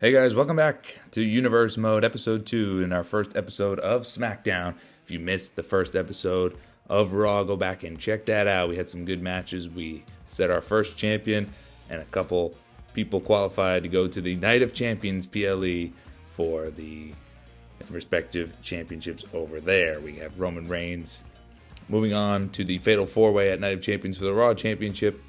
Hey guys, welcome back to Universe Mode, Episode 2, in our first episode of Smackdown. If you missed the first episode of Raw, go back and check that out. We had some good matches. We set our first champion, and a couple people qualified to go to the Night of Champions PLE for the respective championships over there. We have Roman Reigns moving on to the Fatal 4-Way at Night of Champions for the Raw Championship.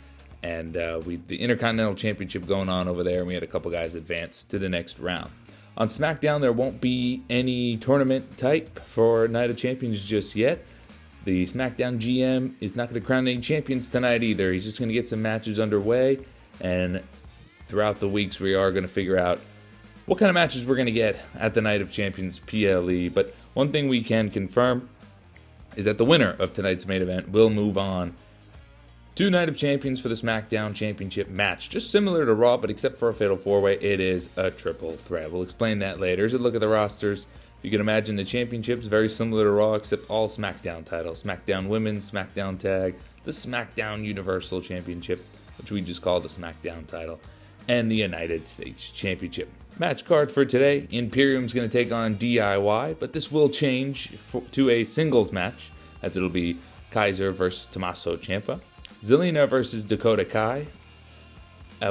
And the Intercontinental Championship going on over there, and we had a couple guys advance to the next round. On SmackDown, there won't be any tournament type for Night of Champions just yet. The SmackDown GM is not going to crown any champions tonight either. He's just going to get some matches underway, and throughout the weeks, we are going to figure out what kind of matches we're going to get at the Night of Champions PLE. But one thing we can confirm is that the winner of tonight's main event will move on to Night of Champions for the SmackDown Championship match. Just similar to Raw, but except for a Fatal 4-Way, it is a triple threat. We'll explain that later. Here's a look at the rosters. You can imagine the championships very similar to Raw, except all SmackDown titles. SmackDown Women's, SmackDown Tag, the SmackDown Universal Championship, which we just call the SmackDown title, and the United States Championship. Match card for today, Imperium's going to take on DIY, but this will change to a singles match, as it'll be Kaiser versus Tommaso Ciampa. Zelina versus Dakota Kai.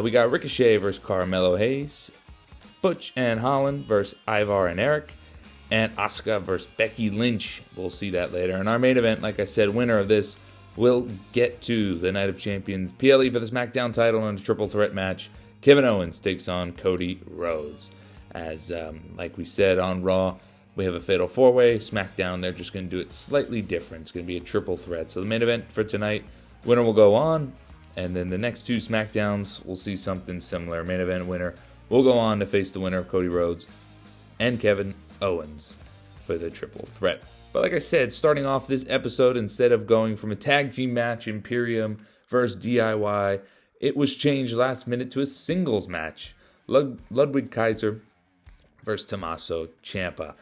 We got Ricochet versus Carmelo Hayes. Butch and Holland versus Ivar and Eric. And Asuka versus Becky Lynch. We'll see that later. In our main event, like I said, winner of this will get to the Night of Champions PLE for the SmackDown title in a triple threat match. Kevin Owens takes on Cody Rhodes. As like we said on Raw, we have a Fatal 4-Way. SmackDown, they're just going to do it slightly different. It's going to be a triple threat. So the main event for tonight, winner will go on, and then the next two SmackDowns, we'll see something similar. Main event winner will go on to face the winner of Cody Rhodes and Kevin Owens for the triple threat. But like I said, starting off this episode, instead of going from a tag team match, Imperium versus DIY, it was changed last minute to a singles match. Ludwig Kaiser versus Tommaso Ciampa.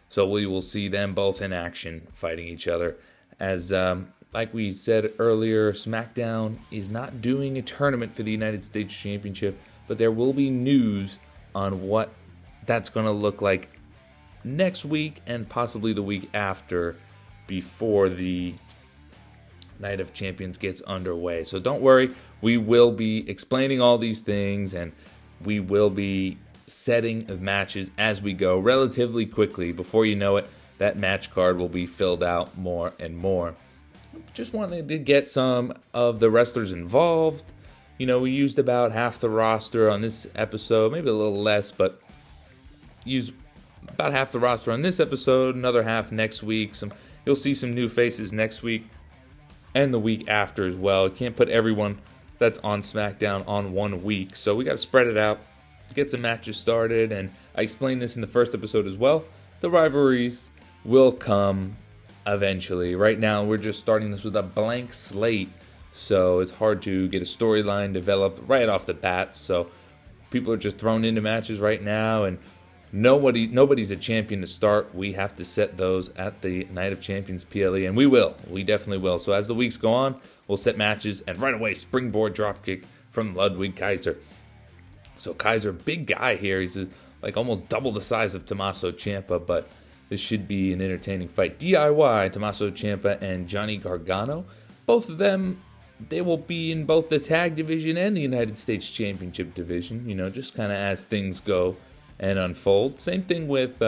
So we will see them both in action fighting each other. As like we said earlier, SmackDown is not doing a tournament for the United States Championship, but there will be news on what that's going to look like next week and possibly the week after, before the Night of Champions gets underway. So don't worry, we will be explaining all these things, and we will be setting matches as we go relatively quickly. Before you know it, that match card will be filled out more and more. Just wanted to get some of the wrestlers involved. You know, we used about half the roster on this episode, maybe a little less, but use about half the roster on this episode, another half next week. You'll see some new faces next week and the week after as well. You can't put everyone that's on SmackDown on 1 week, so we got to spread it out, get some matches started, and I explained this in the first episode as well. The rivalries will come eventually. Right now, we're just starting this with a blank slate, so it's hard to get a storyline developed right off the bat. So people are just thrown into matches right now, and nobody's a champion to start. We have to set those at the Night of Champions PLE, and we will. We definitely will. So as the weeks go on, we'll set matches, and right away, springboard dropkick from Ludwig Kaiser. So Kaiser, big guy here. He's like almost double the size of Tommaso Ciampa, but this should be an entertaining fight. DIY, Tommaso Ciampa and Johnny Gargano. Both of them, they will be in both the tag division and the United States Championship division, you know, just kind of as things go and unfold. Same thing with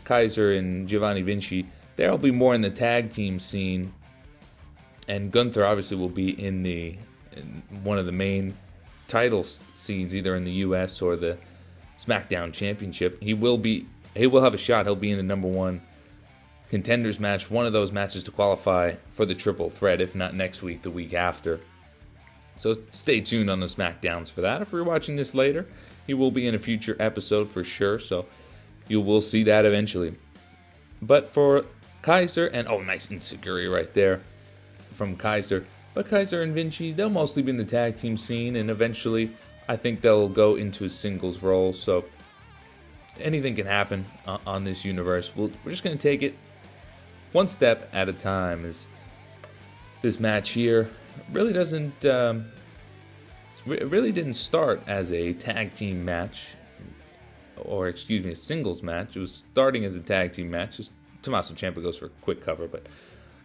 Kaiser and Giovanni Vinci. They'll be more in the tag team scene. And Gunther obviously will be in one of the main title scenes, either in the US or the SmackDown Championship. He will have a shot. He'll be in the number one contenders match, one of those matches to qualify for the triple threat, if not next week, the week after. So stay tuned on the SmackDowns for that. If you're watching this later, he will be in a future episode for sure, so you will see that eventually. But for Kaiser, and nice enziguri right there from Kaiser. But Kaiser and Vinci, they'll mostly be in the tag team scene, and eventually I think they'll go into a singles role. So anything can happen on this universe. We're just going to take it one step at a time. As this match here really doesn't it really didn't start as a tag team match a singles match. It was starting as a tag team match. Just Tommaso Ciampa goes for a quick cover, but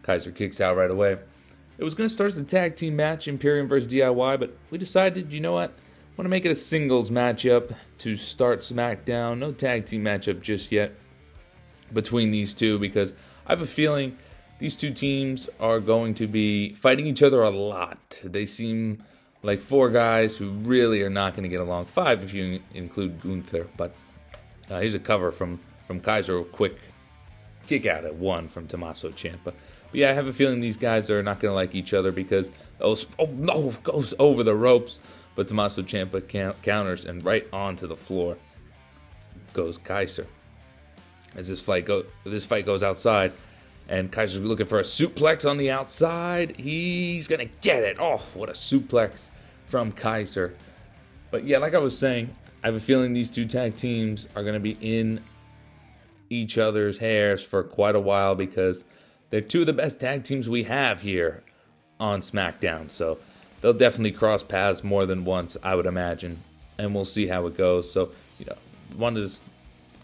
Kaiser kicks out right away. It was going to start as a tag team match, Imperium versus DIY, but we decided, you know what? I want to make it a singles matchup to start SmackDown. No tag team matchup just yet between these two, because I have a feeling these two teams are going to be fighting each other a lot. They seem like four guys who really are not going to get along. Five if you include Gunther, but here's a cover from Kaiser, a quick kick out at one from Tommaso Ciampa. But yeah, I have a feeling these guys are not going to like each other, because goes over the ropes, but Tommaso Ciampa counters, and right onto the floor goes Kaiser. As this fight goes outside, and Kaiser's looking for a suplex on the outside. He's gonna get it. Oh, what a suplex from Kaiser! But yeah, like I was saying, I have a feeling these two tag teams are gonna be in each other's hairs for quite a while, because they're two of the best tag teams we have here on SmackDown. So they'll definitely cross paths more than once, I would imagine, and we'll see how it goes. So, wanted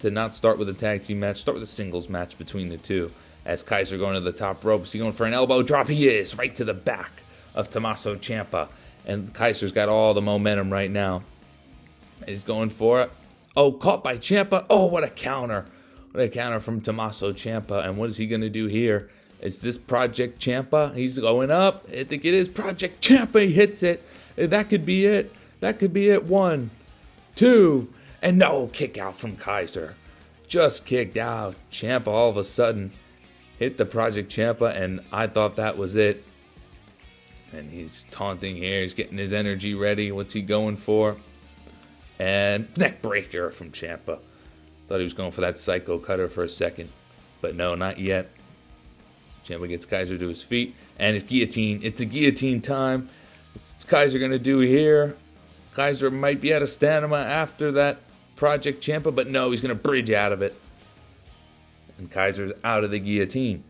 to not start with a tag team match, start with a singles match between the two. As Kaiser going to the top rope, is he going for an elbow drop? He is, right to the back of Tommaso Ciampa, and Kaiser's got all the momentum right now. He's going for it. Oh, caught by Ciampa. Oh, what a counter. What a counter from Tommaso Ciampa. And what is he going to do here? Is this Project Ciampa? He's going up. I think it is Project Ciampa. He hits it. That could be it. That could be it. 1, 2, and no, kick out from Kaiser. Just kicked out. Ciampa all of a sudden hit the Project Ciampa, and I thought that was it. And he's taunting here. He's getting his energy ready. What's he going for? And neck breaker from Ciampa. Thought he was going for that psycho cutter for a second, but no, not yet. Ciampa gets Kaiser to his feet, and it's guillotine. It's a guillotine time. What's Kaiser going to do here? Kaiser might be out of stamina after that Project Ciampa, but no, he's going to bridge out of it. And Kaiser's out of the guillotine.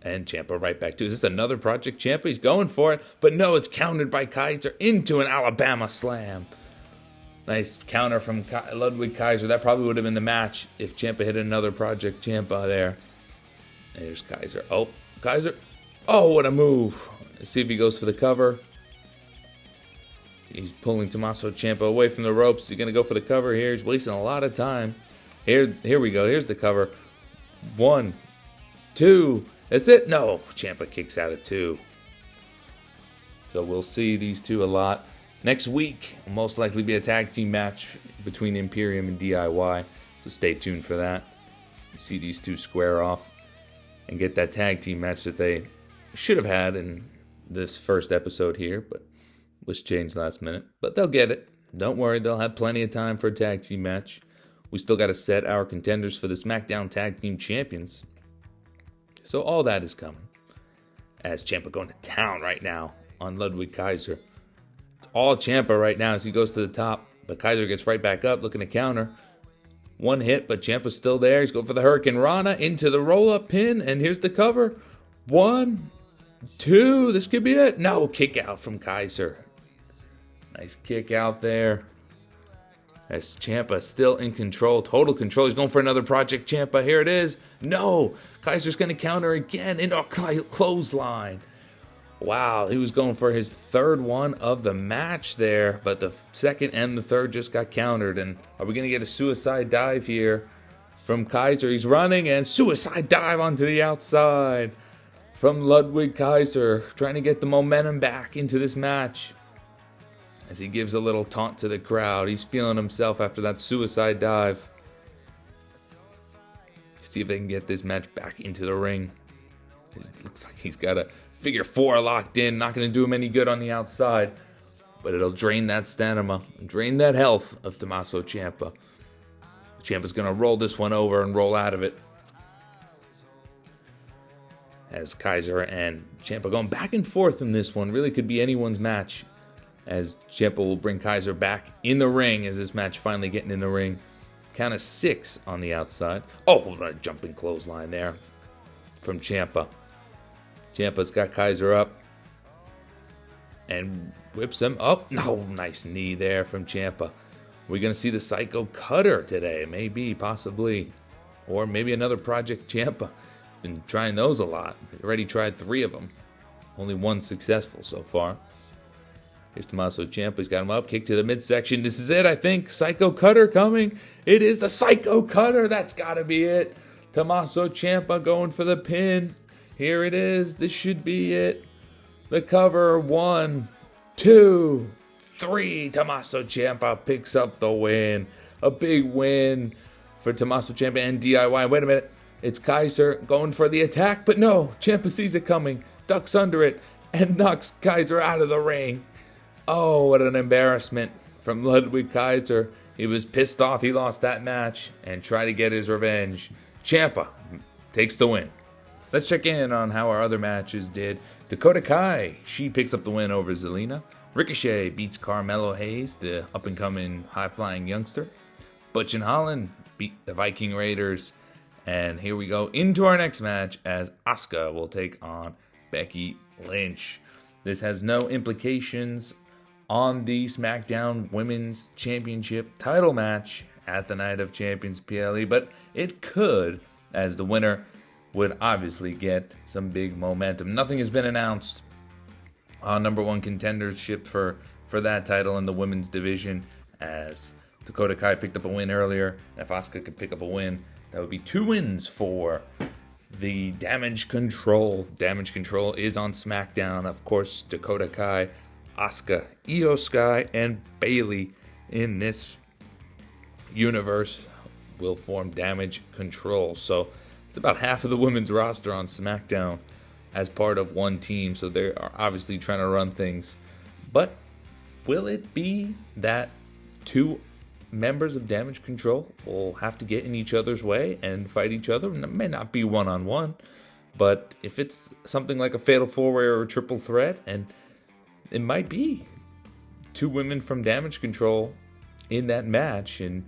And Ciampa right back to, is this another Project Ciampa? He's going for it, but no, it's countered by Kaiser into an Alabama slam. Nice counter from Ludwig Kaiser. That probably would have been the match if Ciampa hit another Project Ciampa there. And there's Kaiser. Oh, Kaiser. Oh, what a move. Let's see if he goes for the cover. He's pulling Tommaso Ciampa away from the ropes. He's going to go for the cover here. He's wasting a lot of time. Here we go. Here's the cover. 1, 2. That's it? No. Ciampa kicks out at 2. So we'll see these two a lot. Next week will most likely be a tag team match between Imperium and DIY. So stay tuned for that. You see these two square off and get that tag team match that they should have had in this first episode here, but was changed last minute. But they'll get it. Don't worry, they'll have plenty of time for a tag team match. We still got to set our contenders for the SmackDown Tag Team Champions. So all that is coming. As Ciampa going to town right now on Ludwig Kaiser. It's all Ciampa right now as he goes to the top. But Kaiser gets right back up, looking to counter. One hit, but Ciampa's still there. He's going for the Hurricane Rana into the roll-up pin. And here's the cover. 1, 2. This could be it. No, kick out from Kaiser. Nice kick out there. As Ciampa still in control. Total control. He's going for another Project Ciampa. Here it is. No. Kaiser's going to counter again into a clothesline. Wow, he was going for his third one of the match there, but the second and the third just got countered. And are we going to get a suicide dive here from Kaiser? He's running, and suicide dive onto the outside from Ludwig Kaiser, trying to get the momentum back into this match. As he gives a little taunt to the crowd. He's feeling himself after that suicide dive. See if they can get this match back into the ring. It looks like he's got a figure 4 locked in. Not going to do him any good on the outside. But it'll drain that stamina. Drain that health of Tommaso Ciampa. Ciampa's going to roll this one over and roll out of it. As Kaiser and Ciampa going back and forth in this one. Really could be anyone's match. As Ciampa will bring Kaiser back in the ring. As this match finally getting in the ring. Count of 6 on the outside. Oh, a jumping clothesline there from Ciampa. Ciampa's got Kaiser up and whips him up. No, nice knee there from Ciampa. We're going to see the Psycho Cutter today. Maybe, possibly. Or maybe another Project Ciampa. Been trying those a lot. Already tried 3 of them. Only 1 successful so far. Here's Tommaso Ciampa. He's got him up. Kick to the midsection. This is it, I think. Psycho Cutter coming. It is the Psycho Cutter. That's got to be it. Tommaso Ciampa going for the pin. Here it is. This should be it. The cover. 1, 2, 3. Tommaso Ciampa picks up the win. A big win for Tommaso Ciampa and DIY. Wait a minute. It's Kaiser going for the attack. But no. Ciampa sees it coming. Ducks under it. And knocks Kaiser out of the ring. Oh, what an embarrassment from Ludwig Kaiser. He was pissed off he lost that match and tried to get his revenge. Ciampa takes the win. Let's check in on how our other matches did. Dakota Kai, she picks up the win over Zelina. Ricochet beats Carmelo Hayes, the up-and-coming high-flying youngster. Butch and Holland beat the Viking Raiders. And here we go into our next match as Asuka will take on Becky Lynch. This has no implications on the SmackDown Women's Championship title match at the Night of Champions PLE, but it could, as the winner would obviously get some big momentum. Nothing has been announced on number 1 contendership for that title in the women's division, as Dakota Kai picked up a win earlier. If Asuka could pick up a win, that would be 2 wins for the Damage Control. Damage Control is on SmackDown. Of course, Dakota Kai, Asuka, Io Sky, and Bayley in this universe will form Damage Control. So it's about half of the women's roster on SmackDown as part of one team. So they are obviously trying to run things. But will it be that 2 members of Damage Control will have to get in each other's way and fight each other? It may not be one-on-one, but if it's something like a Fatal 4-Way or a Triple Threat, and it might be 2 women from Damage Control in that match, and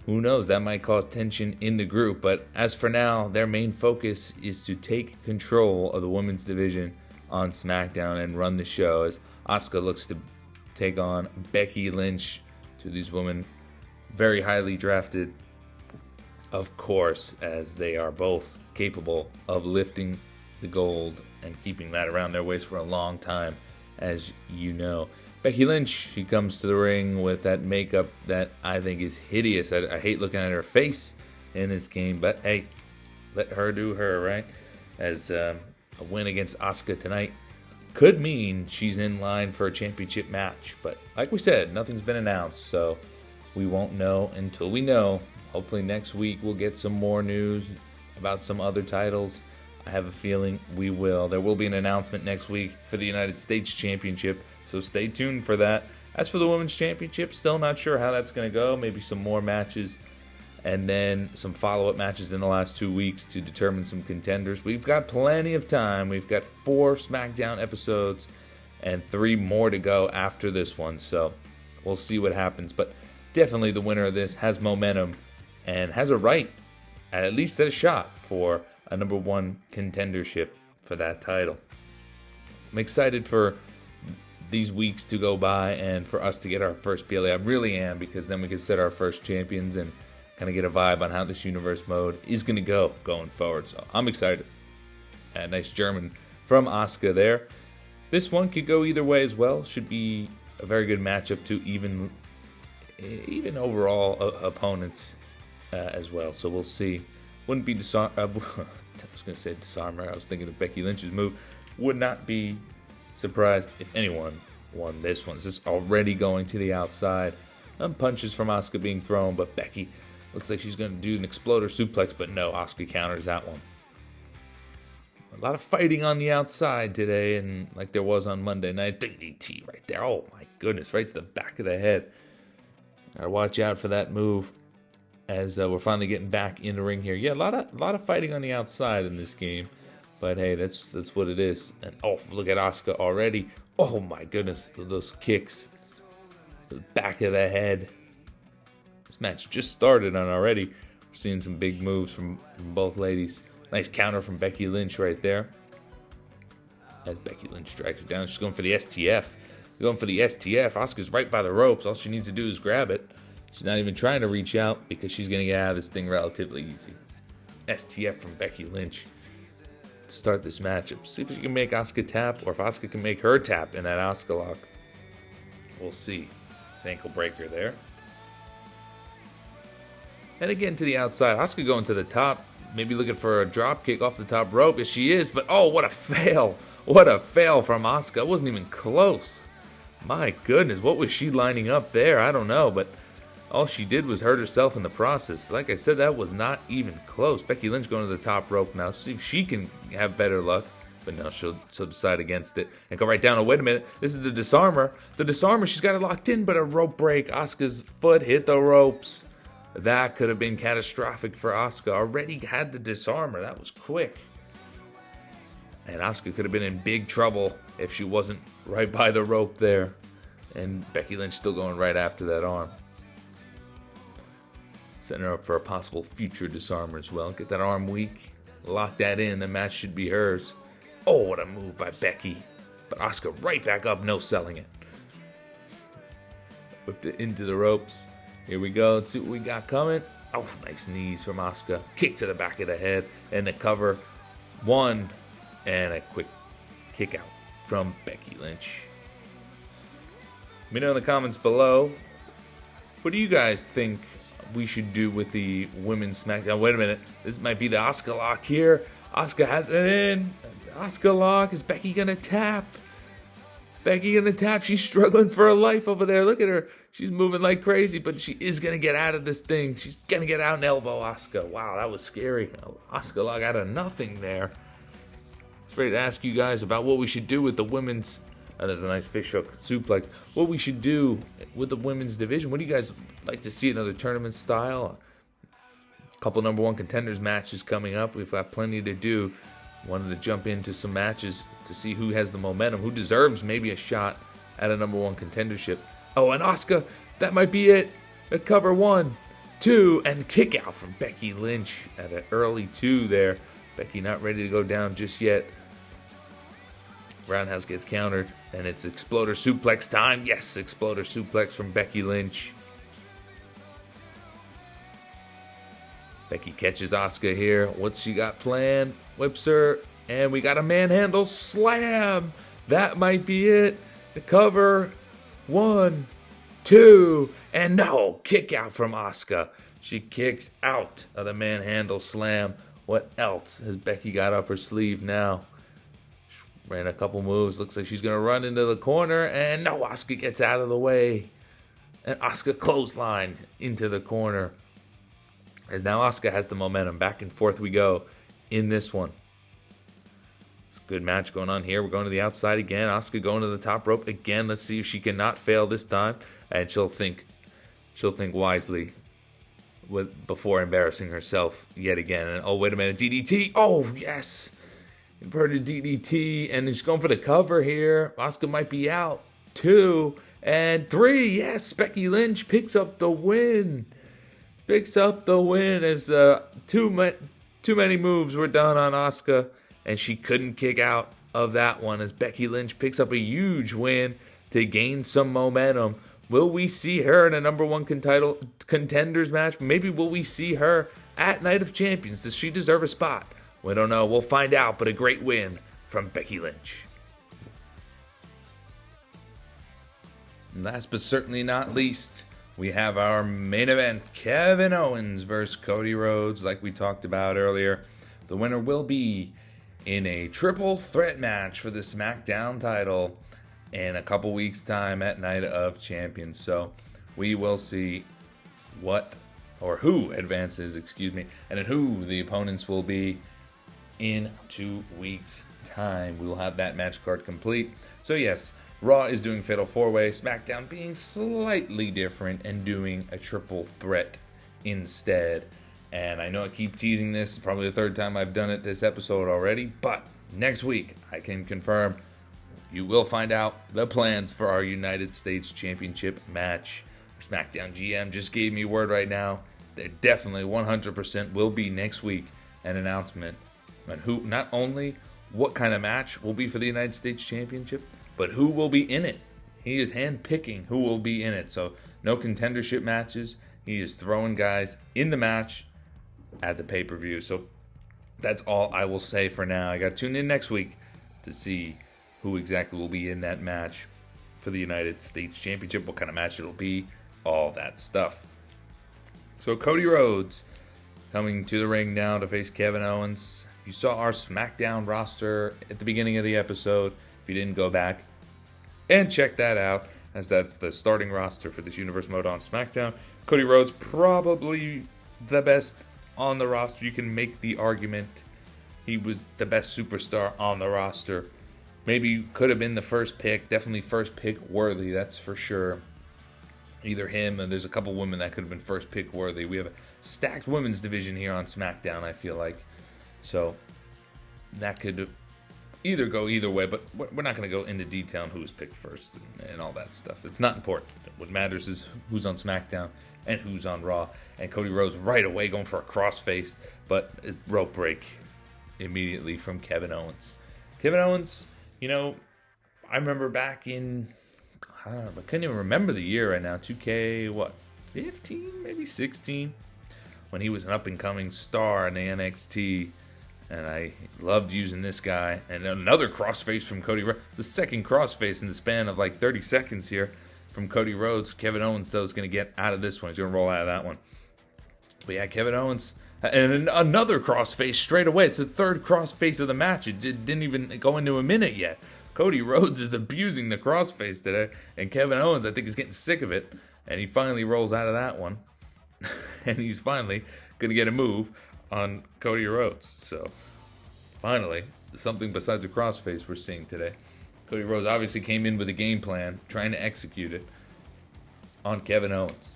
who knows, that might cause tension in the group. But as for now, their main focus is to take control of the women's division on SmackDown and run the show, as Asuka looks to take on Becky Lynch. 2 of these women very highly drafted, of course, as they are both capable of lifting the gold and keeping that around their waist for a long time, as you know. Becky Lynch, she comes to the ring with that makeup that I think is hideous. I hate looking at her face in this game, but hey, let her do her, right? As a win against Asuka tonight could mean she's in line for a championship match. But like we said, nothing's been announced, so we won't know until we know. Hopefully next week we'll get some more news about some other titles. I have a feeling we will. There will be an announcement next week for the United States Championship, so stay tuned for that. As for the Women's Championship, still not sure how that's going to go. Maybe some more matches and then some follow-up matches in the last 2 weeks to determine some contenders. We've got plenty of time. We've got 4 SmackDown episodes and 3 more to go after this one, so we'll see what happens. But definitely the winner of this has momentum and has a right, at least at a shot, for a number 1 contendership for that title. I'm excited for these weeks to go by and for us to get our first PLA. I really am, because then we can set our first champions and kind of get a vibe on how this universe mode is going to go going forward. So I'm excited. A nice German from Asuka there. This one could go either way as well. Should be a very good matchup to even overall opponents as well. So we'll see. Wouldn't be I was going to say disarmer. I was thinking of Becky Lynch's move. Would not be surprised if anyone won this one. This is already going to the outside. Punches from Asuka being thrown, but Becky looks like she's going to do an exploder suplex, but no, Asuka counters that one. A lot of fighting on the outside today, and like there was on Monday night. DDT right there. Oh my goodness, right to the back of the head. Gotta watch out for that move as we're finally getting back in the ring here. Yeah, a lot of fighting on the outside in this game, but hey, that's what it is. And oh, look at Asuka already. Oh my goodness, those kicks to the back of the head. This match just started, and already we're seeing some big moves from both ladies. Nice counter from Becky Lynch right there. As Becky Lynch strikes her down, she's going for the STF. Going for the STF. Asuka's right by the ropes. All she needs to do is grab it. She's not even trying to reach out because she's going to get out of this thing relatively easy. STF from Becky Lynch to start this matchup. See if she can make Asuka tap or if Asuka can make her tap in that Asuka lock. We'll see. Ankle breaker there. And again to the outside. Asuka going to the top. Maybe looking for a drop kick off the top rope. Yes, she is. But oh, what a fail. What a fail from Asuka. It wasn't even close. My goodness, what was she lining up there? I don't know, but all she did was hurt herself in the process. Like I said, that was not even close. Becky Lynch going to the top rope now. See if she can have better luck. But no, she'll decide against it and go right down. Oh, wait a minute. This is the disarmer. The disarmer, she's got it locked in, but a rope break. Asuka's foot hit the ropes. That could have been catastrophic for Asuka. Already had the disarmer. That was quick. And Asuka could have been in big trouble if she wasn't right by the rope there. And Becky Lynch still going right after that arm. Setting her up for a possible future disarmer as well. Get that arm weak. Lock that in. The match should be hers. Oh, what a move by Becky. But Asuka right back up, no selling it. Whipped it into the ropes. Here we go. Let's see what we got coming. Oh, nice knees from Asuka. Kick to the back of the head. And the cover. One. And a quick kick out from Becky Lynch. Let me know in the comments below. What do you guys think we should do with the women's SmackDown? Wait a minute. This might be the Asuka lock here. Asuka has it in. Asuka lock. Is Becky going to tap? Becky going to tap. She's struggling for her life over there. Look at her. She's moving like crazy, but she is going to get out of this thing. She's going to get out and elbow Asuka. Wow, that was scary. Asuka lock out of nothing there. I was ready to ask you guys about what we should do with the women's. There's a nice fish hook suplex. What we should do with the women's division. What do you guys like to see? Another tournament style? A couple number one contenders matches coming up. We've got plenty to do. Wanted to jump into some matches to see who has the momentum, who deserves maybe a shot at a number one contendership. Oh, and Asuka, that might be it. A cover 1, 2, and kick out from Becky Lynch at an early 2 there. Becky not ready to go down just yet. Roundhouse gets countered, and it's Exploder Suplex time. Yes, Exploder Suplex from Becky Lynch. Becky catches Asuka here. What's she got planned? Whips her, and we got a manhandle slam. That might be it. The cover. 1, 2, and no. Kick out from Asuka. She kicks out of the manhandle slam. What else has Becky got up her sleeve now? Ran a couple moves. Looks like she's going to run into the corner. And no, Asuka gets out of the way. And Asuka clothesline into the corner. As now Asuka has the momentum. Back and forth we go in this one. It's a good match going on here. We're going to the outside again. Asuka going to the top rope again. Let's see if she cannot fail this time. And she'll think wisely before embarrassing herself yet again. And oh, wait a minute. DDT. Oh, yes. Inverted DDT, and he's going for the cover here. Asuka might be out. 2 and 3. Yes, Becky Lynch picks up the win. Picks up the win as too many moves were done on Asuka, and she couldn't kick out of that one as Becky Lynch picks up a huge win to gain some momentum. Will we see her in a number one contenders match? Maybe will we see her at Night of Champions? Does she deserve a spot? We don't know. We'll find out, but a great win from Becky Lynch. And last but certainly not least, we have our main event, Kevin Owens versus Cody Rhodes. Like we talked about earlier, the winner will be in a triple threat match for the Smackdown title in a couple weeks' time at Night of Champions. So we will see who advances, and then who the opponents will be in 2 weeks' time. We will have that match card complete. So yes, Raw is doing Fatal 4-Way, SmackDown being slightly different and doing a triple threat instead. And I know I keep teasing this, probably the third time I've done it this episode already, but next week I can confirm you will find out the plans for our United States Championship match. SmackDown GM just gave me word right now that definitely 100% will be next week an announcement on who, not only what kind of match will be for the United States Championship, but who will be in it He is handpicking who will be in it. So no contendership matches. He is throwing guys in the match at the pay-per-view. So that's all I will say for now. I got to tune in next week to see who exactly will be in that match for the United States Championship, what kind of match it'll be, all that stuff. So Cody Rhodes coming to the ring now to face Kevin Owens. You saw our SmackDown roster at the beginning of the episode. If you didn't, go back and check that out, as that's the starting roster for this Universe mode on SmackDown. Cody Rhodes, probably the best on the roster. You can make the argument he was the best superstar on the roster. Maybe could have been the first pick. Definitely first pick worthy, that's for sure. Either him, and there's a couple women that could have been first pick worthy. We have a stacked women's division here on SmackDown, I feel like. So that could either go either way, but we're not going to go into detail on who was picked first and all that stuff. It's not important. What matters is who's on SmackDown and who's on Raw. And Cody Rhodes right away going for a crossface, but a rope break immediately from Kevin Owens. Kevin Owens, you know, I remember back in, I don't know, I couldn't even remember the year right now. 2K, 15, maybe 16, when he was an up-and-coming star in the NXT. And I loved using this guy. And another crossface from Cody Rhodes. It's the second crossface in the span of like 30 seconds here from Cody Rhodes. Kevin Owens, though, is going to get out of this one. He's going to roll out of that one. But yeah, Kevin Owens. And another crossface straight away. It's the third crossface of the match. It didn't even go into a minute yet. Cody Rhodes is abusing the crossface today. And Kevin Owens, I think, is getting sick of it. And he finally rolls out of that one. And he's finally going to get a move on Cody Rhodes. So, finally, something besides a crossface we're seeing today. Cody Rhodes obviously came in with a game plan, trying to execute it on Kevin Owens.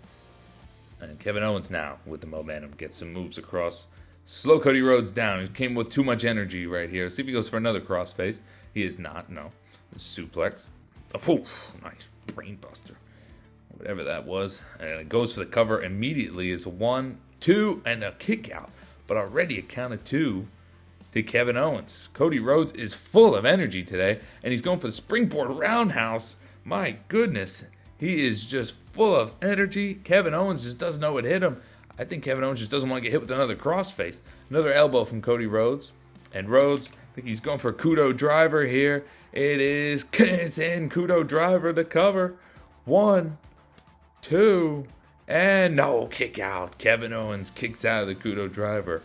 And Kevin Owens now, with the momentum, gets some moves across. Slow Cody Rhodes down. He came with too much energy right here. See if he goes for another crossface. He is not, no. Suplex. Oh, nice brain buster. Whatever that was. And it goes for the cover immediately. It's a 1, 2, and a kick out. But already a count of 2 to Kevin Owens. Cody Rhodes is full of energy today, and he's going for the springboard roundhouse. My goodness, he is just full of energy. Kevin Owens just doesn't know what hit him. I think Kevin Owens just doesn't want to get hit with another crossface. Another elbow from Cody Rhodes. And Rhodes, I think he's going for a Kudo driver here. It's in, Kudo driver, the cover. 1, 2, and no, kick out. Kevin Owens kicks out of the Kudo driver.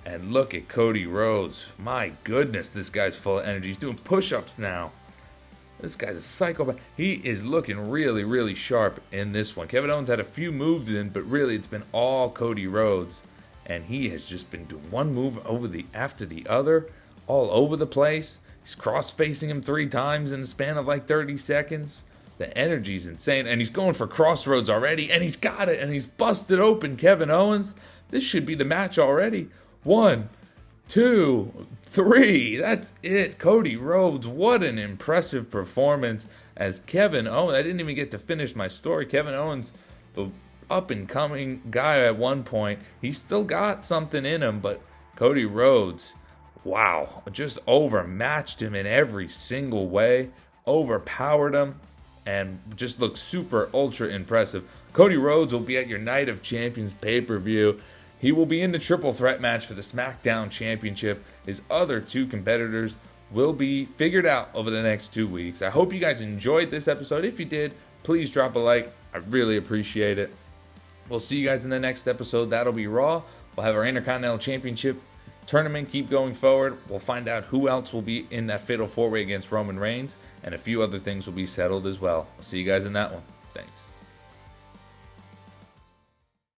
And look at Cody Rhodes. My goodness, this guy's full of energy. He's doing push-ups now. This guy's a psychopath. He is looking really, really sharp in this one. Kevin Owens had a few moves in, but really it's been all Cody Rhodes. And he has just been doing one move after the other, all over the place. He's cross-facing him 3 times in the span of like 30 seconds. The energy's insane, and he's going for crossroads already, and he's got it, and he's busted open Kevin Owens. This should be the match already. 1, 2, 3. That's it. Cody Rhodes, what an impressive performance as Kevin Owens. I didn't even get to finish my story. Kevin Owens, the up-and-coming guy at one point, he's still got something in him, but Cody Rhodes, wow, just overmatched him in every single way, overpowered him, and just looks super ultra impressive. Cody Rhodes will be at your Night of Champions pay-per-view. He will be in the triple threat match for the Smackdown Championship. His other 2 competitors will be figured out over the next 2 weeks. I hope you guys enjoyed this episode. If you did, please drop a like. I really appreciate it. We'll see you guys in the next episode. That'll be Raw. We'll have our Intercontinental Championship tournament keep going forward. We'll find out who else will be in that fatal 4-way against Roman Reigns, and a few other things will be settled as well. I'll see you guys in that one. Thanks.